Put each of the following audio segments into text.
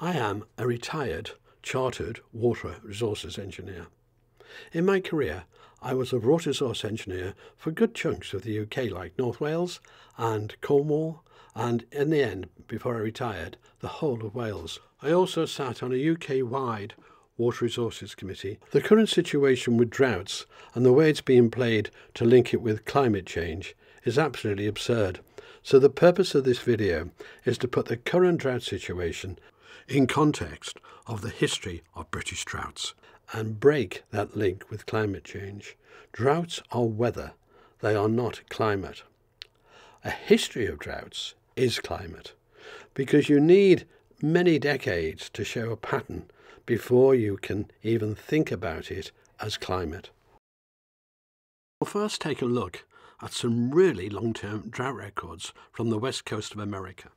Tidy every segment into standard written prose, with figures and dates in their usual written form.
I am a retired chartered water resources engineer. In my career, I was a water resource engineer for good chunks of the UK like North Wales and Cornwall, and in the end, before I retired, the whole of Wales. I also sat on a UK-wide Water Resources Committee. The current situation with droughts and the way it's being played to link it with climate change is absolutely absurd. So the purpose of this video is to put the current drought situation in context of the history of British droughts and break that link with climate change. Droughts are weather, they are not climate. A history of droughts is climate, because you need many decades to show a pattern before you can even think about it as climate. We'll first take a look at some really long-term drought records from the west coast of America.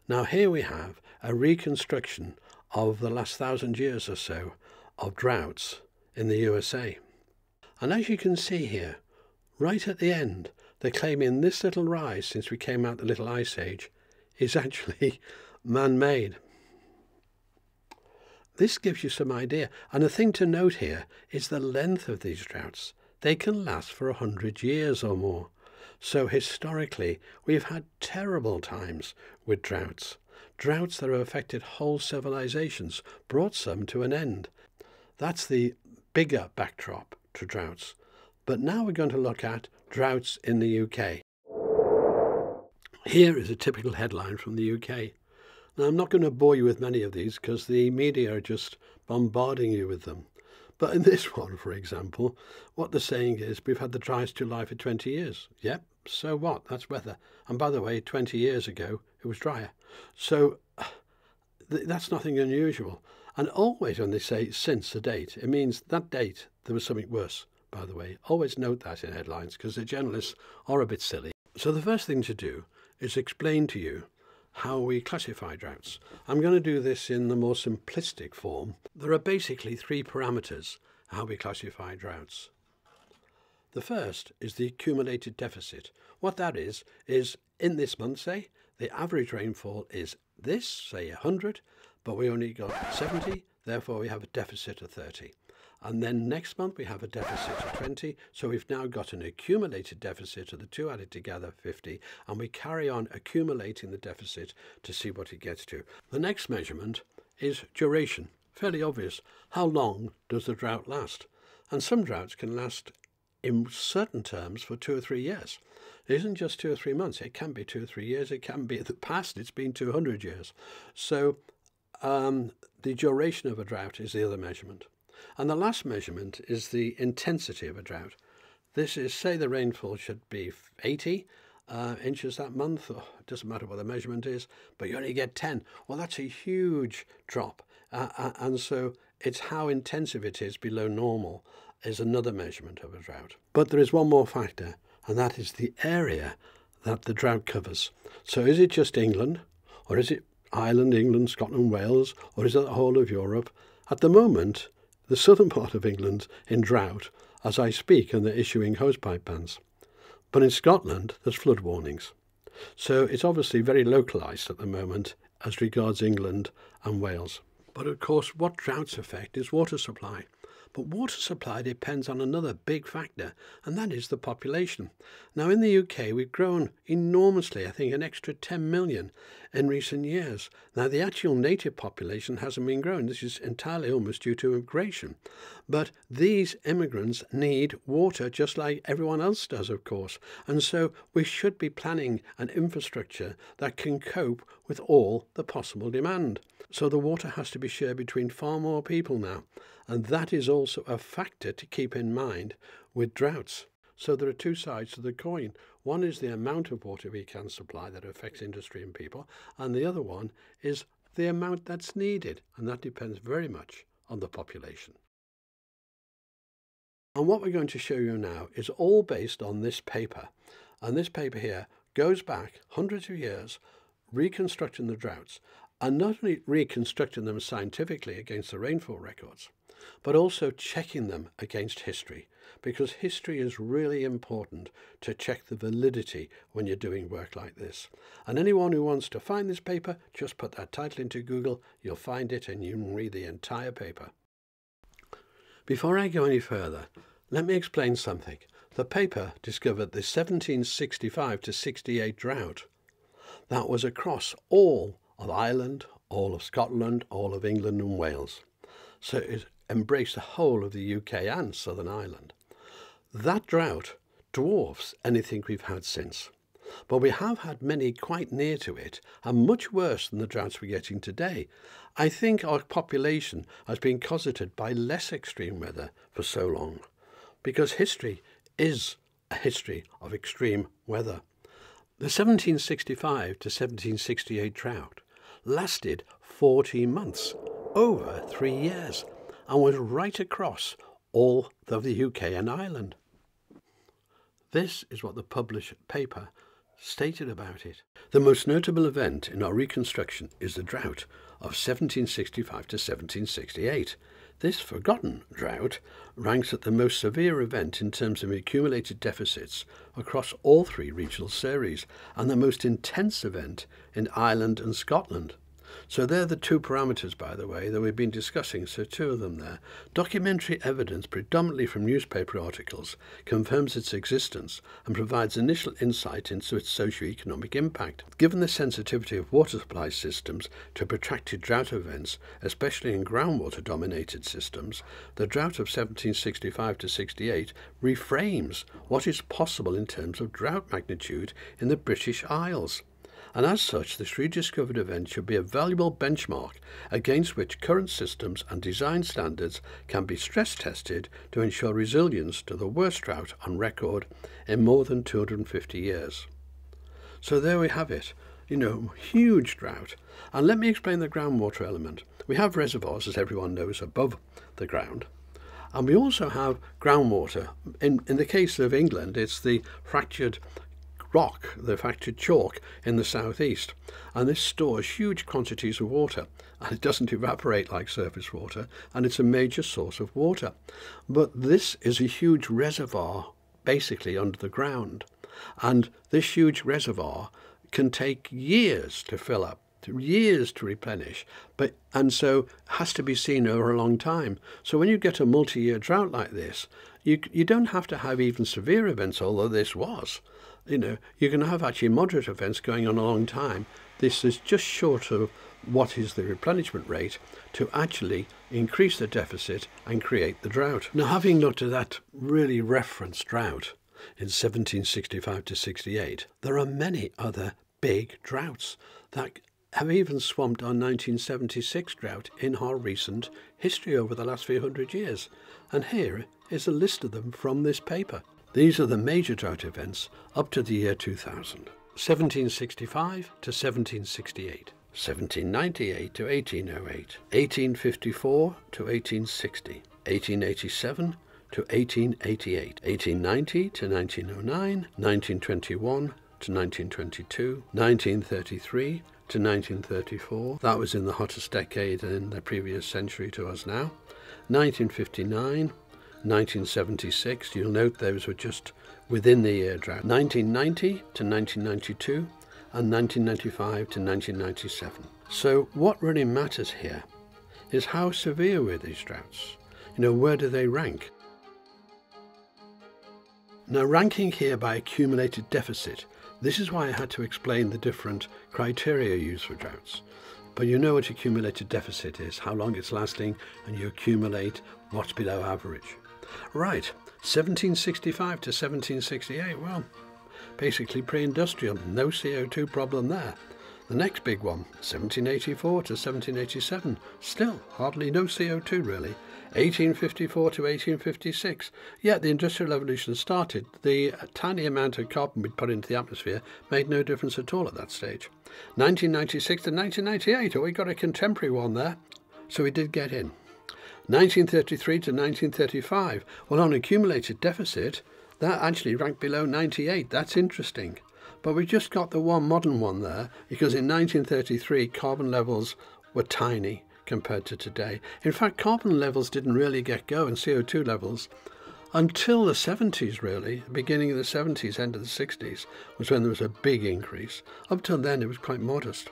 Now here we have a reconstruction of the last 1,000 years or so of droughts in the USA. And as you can see here, right at the end, they're claiming this little rise since we came out the Little Ice Age is actually man-made. This gives you some idea. And the thing to note here is the length of these droughts. They can last for 100 years or more. So historically, we've had terrible times with droughts. Droughts that have affected whole civilizations, brought some to an end. That's the bigger backdrop to droughts. But now we're going to look at droughts in the UK. Here is a typical headline from the UK. Now, I'm not going to bore you with many of these because the media are just bombarding you with them. But in this one, for example, what they're saying is we've had the driest July for 20 years. Yep, so what? That's weather. And by the way, 20 years ago, it was drier. So that's nothing unusual. And always when they say since a date, it means that date there was something worse, by the way. Always note that in headlines because the journalists are a bit silly. So the first thing to do is explain to you how we classify droughts. I'm going to do this in the more simplistic form. There are basically three parameters how we classify droughts. The first is the accumulated deficit. What that is in this month, say, the average rainfall is this, say 100, but we only got 70, therefore we have a deficit of 30. And then next month we have a deficit of 20, so we've now got an accumulated deficit of the two added together, 50, and we carry on accumulating the deficit to see what it gets to. The next measurement is duration. Fairly obvious. How long does the drought last? And some droughts can last in certain terms for 2 or 3 years. It isn't just 2 or 3 months. It can be 2 or 3 years. It can be in the past. It's been 200 years. So the duration of a drought is the other measurement. And the last measurement is the intensity of a drought. This is, say the rainfall should be 80 inches that month, or it doesn't matter what the measurement is, but you only get 10. Well, that's a huge drop. And so it's how intensive it is below normal is another measurement of a drought. But there is one more factor, and that is the area that the drought covers. So is it just England, or is it Ireland, England, Scotland, Wales, or is it the whole of Europe? At the moment, the southern part of England in drought as I speak, and they're issuing hosepipe bans. But in Scotland, there's flood warnings. So it's obviously very localised at the moment as regards England and Wales. But of course, what droughts affect is water supply. But water supply depends on another big factor, and that is the population. Now, in the UK, we've grown enormously, I think an extra 10 million in recent years. Now, the actual native population hasn't been growing. This is entirely almost due to immigration. But these immigrants need water just like everyone else does, of course. And so we should be planning an infrastructure that can cope with all the possible demand. So the water has to be shared between far more people now. And that is also a factor to keep in mind with droughts. So there are two sides to the coin. One is the amount of water we can supply that affects industry and people, and the other one is the amount that's needed, and that depends very much on the population. And what we're going to show you now is all based on this paper. And this paper here goes back hundreds of years, reconstructing the droughts, and not only reconstructing them scientifically against the rainfall records, but also checking them against history, because history is really important to check the validity when you're doing work like this. And anyone who wants to find this paper, just put that title into Google, you'll find it and you can read the entire paper. Before I go any further, let me explain something. The paper discovered the 1765 to 68 drought. That was across all of Ireland, all of Scotland, all of England and Wales. So it embraced the whole of the UK and Southern Ireland. That drought dwarfs anything we've had since. But we have had many quite near to it and much worse than the droughts we're getting today. I think our population has been cosseted by less extreme weather for so long, because history is a history of extreme weather. The 1765 to 1768 drought lasted 14 months, over 3 years, and was right across all of the UK and Ireland. This is what the published paper stated about it. The most notable event in our reconstruction is the drought of 1765 to 1768. This forgotten drought ranks at the most severe event in terms of accumulated deficits across all 3 regional series, and the most intense event in Ireland and Scotland. So they're the 2 parameters, by the way, that we've been discussing, so 2 of them there. Documentary evidence, predominantly from newspaper articles, confirms its existence and provides initial insight into its socio-economic impact. Given the sensitivity of water supply systems to protracted drought events, especially in groundwater-dominated systems, the drought of 1765 to 68 reframes what is possible in terms of drought magnitude in the British Isles. And as such, this rediscovered event should be a valuable benchmark against which current systems and design standards can be stress tested to ensure resilience to the worst drought on record in more than 250 years. So there we have it, huge drought. And let me explain the groundwater element. We have reservoirs, as everyone knows, above the ground. And we also have groundwater. In the case of England, it's the fractured rock, the fractured chalk in the southeast, and this stores huge quantities of water, and it doesn't evaporate like surface water, and it's a major source of water. But this is a huge reservoir basically under the ground, and this huge reservoir can take years to fill up, years to replenish, and so has to be seen over a long time. So when you get a multi-year drought like this, you don't have to have even severe events, although this was. You can have actually moderate events going on a long time. This is just short of what is the replenishment rate to actually increase the deficit and create the drought. Now, having looked at that really referenced drought in 1765 to 68, there are many other big droughts that have even swamped our 1976 drought in our recent history over the last few hundred years. And here is a list of them from this paper. These are the major drought events up to the year 2000. 1765 to 1768, 1798 to 1808, 1854 to 1860, 1887 to 1888, 1890 to 1909, 1921 to 1922, 1933 to 1934. That was in the hottest decade in the previous century to us now. 1959, 1976, you'll note those were just within the year drought. 1990 to 1992 and 1995 to 1997. So what really matters here is how severe were these droughts? Where do they rank? Now, ranking here by accumulated deficit, this is why I had to explain the different criteria used for droughts. But you know what accumulated deficit is, how long it's lasting, and you accumulate what's below average. Right, 1765 to 1768, well, basically pre-industrial, no CO2 problem there. The next big one, 1784 to 1787, still hardly no CO2 really. 1854 to 1856, yet the Industrial Revolution started. The tiny amount of carbon we'd put into the atmosphere made no difference at all at that stage. 1996 to 1998, we got a contemporary one there, so we did get in. 1933 to 1935, well, on accumulated deficit, that actually ranked below 98. That's interesting. But we just got the one modern one there, because in 1933, carbon levels were tiny compared to today. In fact, carbon levels didn't really get going, CO2 levels, until the 70s really. Beginning of the 70s, end of the 60s was when there was a big increase. Up till then it was quite modest.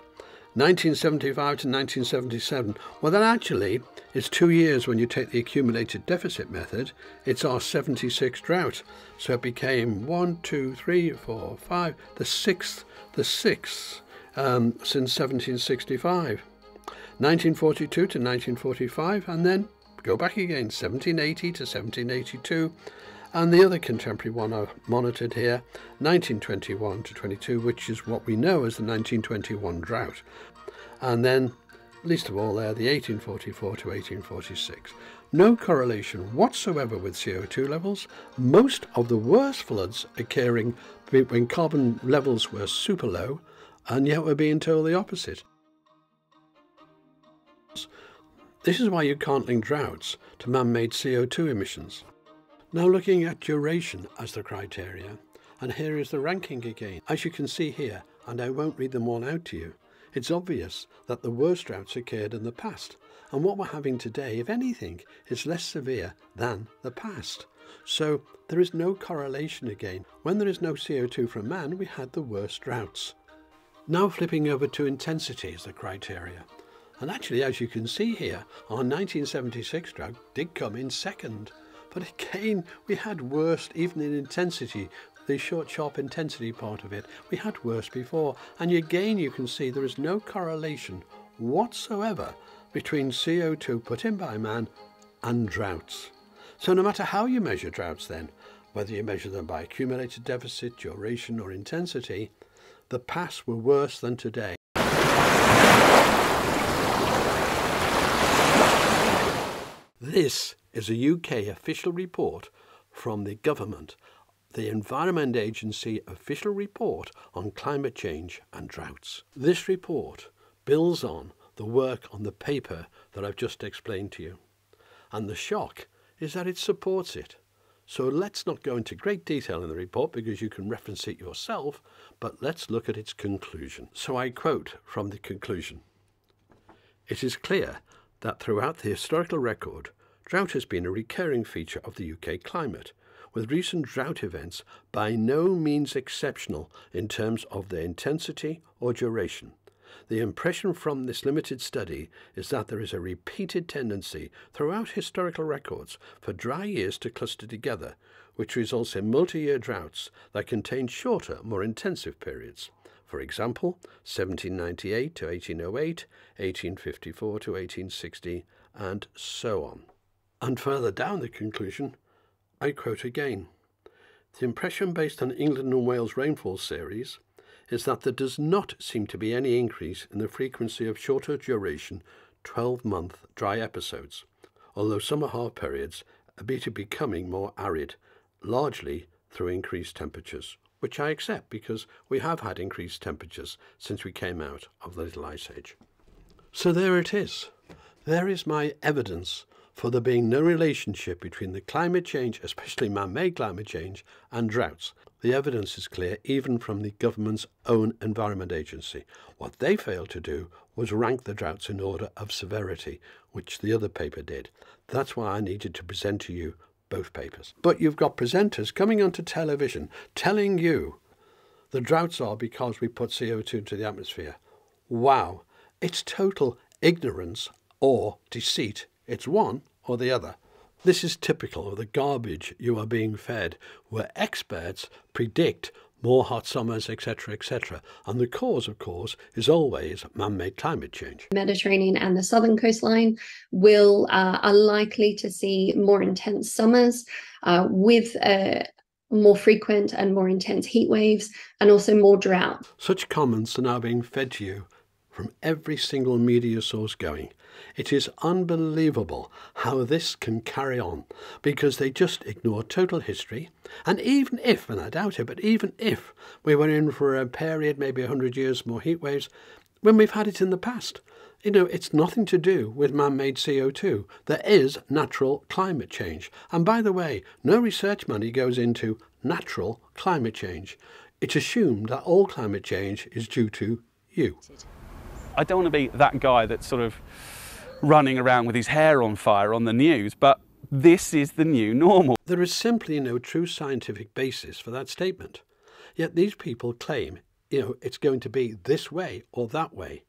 1975 to 1977, well that actually is 2 years when you take the accumulated deficit method. It's our 76 drought. So it became 1, 2, 3, 4, 5, the sixth since 1765. 1942 to 1945, and then go back again, 1780 to 1782, and the other contemporary one I've monitored here, 1921 to 22, which is what we know as the 1921 drought. And then, least of all there, the 1844 to 1846. No correlation whatsoever with CO2 levels. Most of the worst floods occurring when carbon levels were super low, and yet we're being told the opposite. This is why you can't link droughts to man-made CO2 emissions. Now looking at duration as the criteria, and here is the ranking again. As you can see here, and I won't read them all out to you, it's obvious that the worst droughts occurred in the past, and what we're having today, if anything, is less severe than the past. So there is no correlation again. When there is no CO2 from man, we had the worst droughts. Now flipping over to intensity as the criteria. And actually, as you can see here, our 1976 drought did come in second. But again, we had worst, even in intensity, the short, sharp intensity part of it, we had worse before. And again, you can see there is no correlation whatsoever between CO2 put in by man and droughts. So no matter how you measure droughts then, whether you measure them by accumulated deficit, duration or intensity, the past were worse than today. This is a UK official report from the government, the Environment Agency official report on climate change and droughts. This report builds on the work on the paper that I've just explained to you. And the shock is that it supports it. So let's not go into great detail in the report because you can reference it yourself, but let's look at its conclusion. So I quote from the conclusion. It is clear that throughout the historical record, drought has been a recurring feature of the UK climate, with recent drought events by no means exceptional in terms of their intensity or duration. The impression from this limited study is that there is a repeated tendency throughout historical records for dry years to cluster together, which results in multi-year droughts that contain shorter, more intensive periods. For example, 1798 to 1808, 1854 to 1860, and so on. And further down the conclusion, I quote again, the impression based on England and Wales rainfall series is that there does not seem to be any increase in the frequency of shorter duration 12-month dry episodes, although summer half periods appear to be becoming more arid, largely through increased temperatures, which I accept because we have had increased temperatures since we came out of the Little Ice Age. So there it is. There is my evidence for there being no relationship between the climate change, especially man-made climate change, and droughts. The evidence is clear even from the government's own Environment Agency. What they failed to do was rank the droughts in order of severity, which the other paper did. That's why I needed to present to you both papers. But you've got presenters coming onto television telling you the droughts are because we put CO2 into the atmosphere. Wow, it's total ignorance or deceit. It's one or the other. This is typical of the garbage you are being fed, where experts predict more hot summers, etc., etc. And the cause, of course, is always man-made climate change. Mediterranean and the southern coastline are likely to see more intense summers with more frequent and more intense heat waves and also more drought. Such comments are now being fed to you from every single media source going. It is unbelievable how this can carry on because they just ignore total history. And even if, and I doubt it, but even if we were in for a period, maybe 100 years more heat waves, when we've had it in the past, it's nothing to do with man-made CO2. There is natural climate change. And by the way, no research money goes into natural climate change. It's assumed that all climate change is due to you. I don't want to be that guy that sort of running around with his hair on fire on the news, but this is the new normal. There is simply no true scientific basis for that statement. Yet these people claim, it's going to be this way or that way.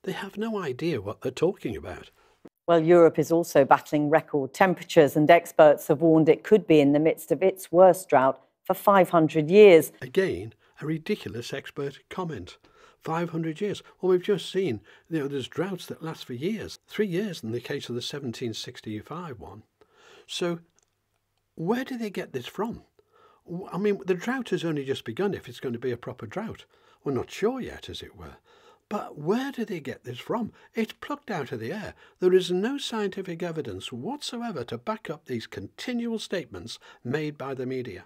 They have no idea what they're talking about. Well, Europe is also battling record temperatures, and experts have warned it could be in the midst of its worst drought for 500 years. Again, a ridiculous expert comment. 500 years. Well, we've just seen, there's droughts that last for years. 3 years in the case of the 1765 one. So where do they get this from? I mean, the drought has only just begun if it's going to be a proper drought. We're not sure yet, as it were. But where do they get this from? It's plucked out of the air. There is no scientific evidence whatsoever to back up these continual statements made by the media.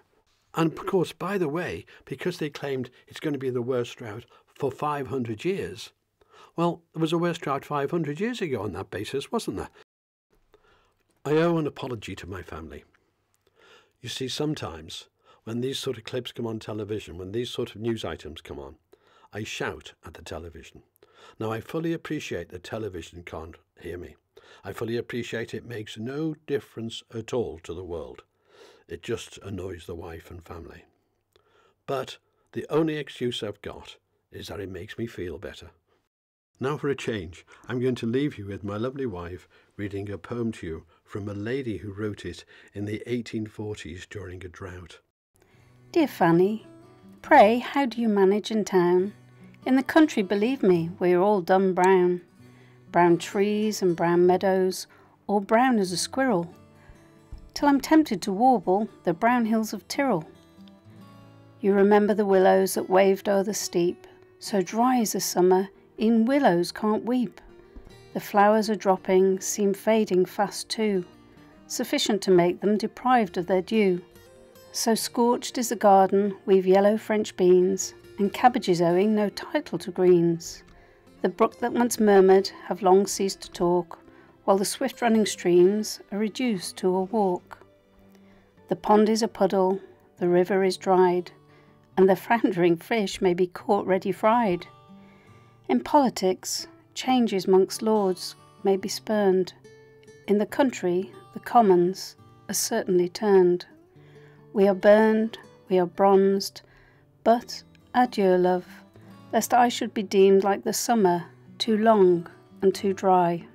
And of course, by the way, because they claimed it's going to be the worst drought for 500 years, well, there was a worse drought 500 years ago on that basis, wasn't there? I owe an apology to my family. You see, sometimes when these sort of clips come on television, when these sort of news items come on, I shout at the television. Now, I fully appreciate that television can't hear me. I fully appreciate it makes no difference at all to the world. It just annoys the wife and family. But the only excuse I've got is that it makes me feel better. Now for a change, I'm going to leave you with my lovely wife reading a poem to you from a lady who wrote it in the 1840s during a drought. Dear Fanny, pray how do you manage in town? In the country, believe me, we're all done brown. Brown trees and brown meadows, all brown as a squirrel, till I'm tempted to warble the brown hills of Tyrol. You remember the willows that waved o'er the steep, so dry as the summer, e'en willows can't weep. The flowers are dropping, seem fading fast too, sufficient to make them deprived of their due. So scorched is the garden, we've yellow French beans, and cabbages owing no title to greens. The brook that once murmured have long ceased to talk, while the swift-running streams are reduced to a walk. The pond is a puddle, the river is dried, and the floundering fish may be caught ready fried. In politics, changes 'mongst lords may be spurned. In the country, the commons are certainly turned. We are burned, we are bronzed, but adieu, love, lest I should be deemed like the summer, too long and too dry.